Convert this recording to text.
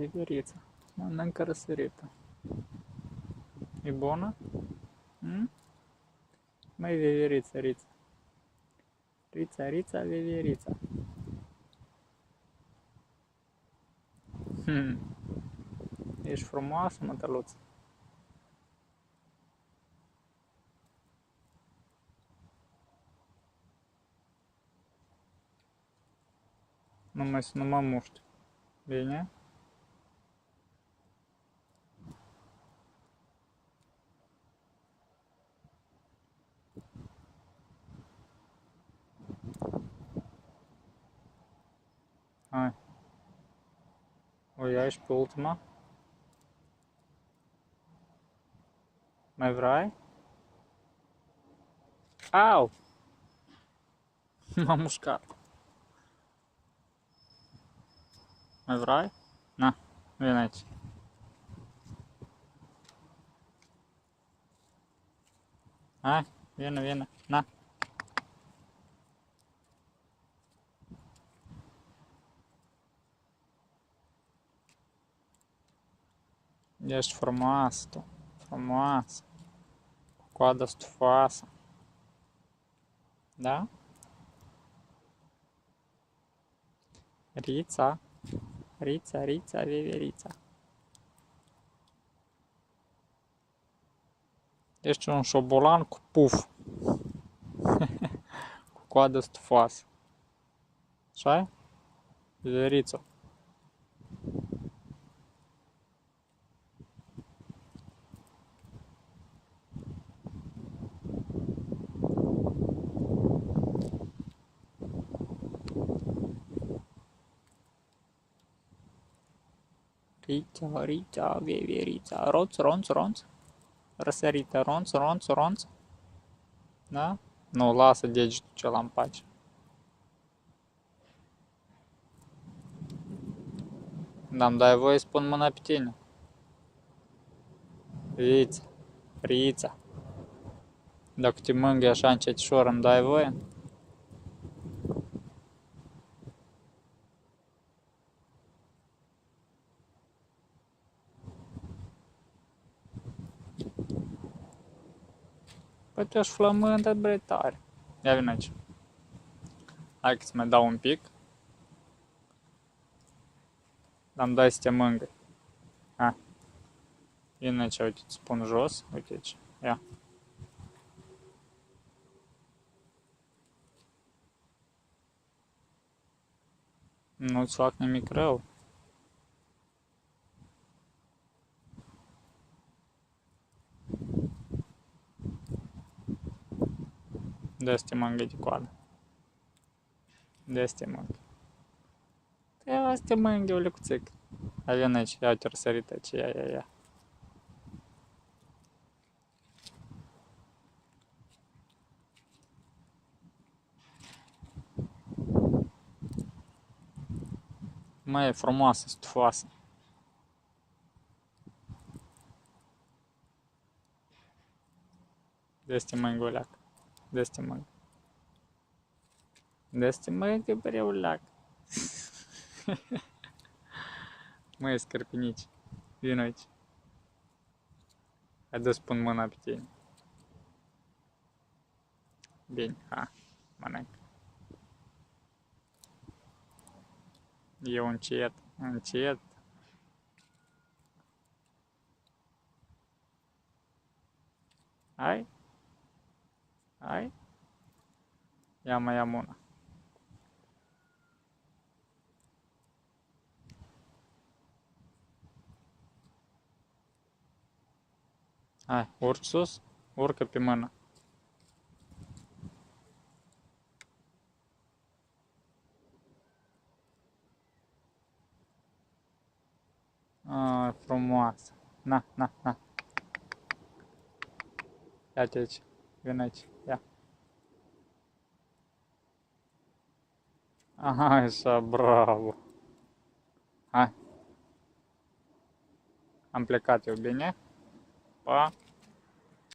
viverița. Mănâncă răsărită. E bună? Măi, viverița, Rița. Rița, viverița. Ești frumoasă, mătăluță. Numai să nu mă muști. Bine? Hai. O iai și pe ultima? Mai vrei? Au! M-am mușcat. Mai vrei? Na, vine aici. Hai, vine, na. Ești frumoasă tu, frumoasă. Cu coadă stufoasă. Da? Rița, viverița. Ești un șobolan cu puf. Cu coadă stufoasă. Așa? Viveriță. Rița, viverița. Ronț. Răsărită, ronț. Da? Nu, lasă degetul cel în pace. Da-mi dai voie să pun mâna pe tine. Rița. Dacă te mângâi așa încetișor, îmi dai voie? Păi tu ești flămândă, bre, tare. Ia vine aici. Hai că-ți mai dau un pic. Dar-mi dai să te mângâi. Ha. Vine aici, uite, îți pun jos. Uite aici. Ia. Nu-ți fac nimic rău. Dă să te mângâi de coadă. Dă să te mângâi. Ia să te mângâi, o lecuțică. Hai, vine aici. Ia uite răsărit aici. Ia. Mai e frumoasă, stufoasă. Dă să te mângâi, oleacă. Dă să te mângâi. Dă să te mângâi, bre, oleacă. Măi, scărpinici. Vino aici. Hai, dă să pun mâna pe tine. Bine, ha, mănâncă. Eu încet. Hai. Ia mai am una. Hai, urci sus, urcă pe mână. Frumoasă. Na. Ia-te aici. Vine aici. Ia. Așa, bravo. Hai. Am plecat eu, bine? Pa.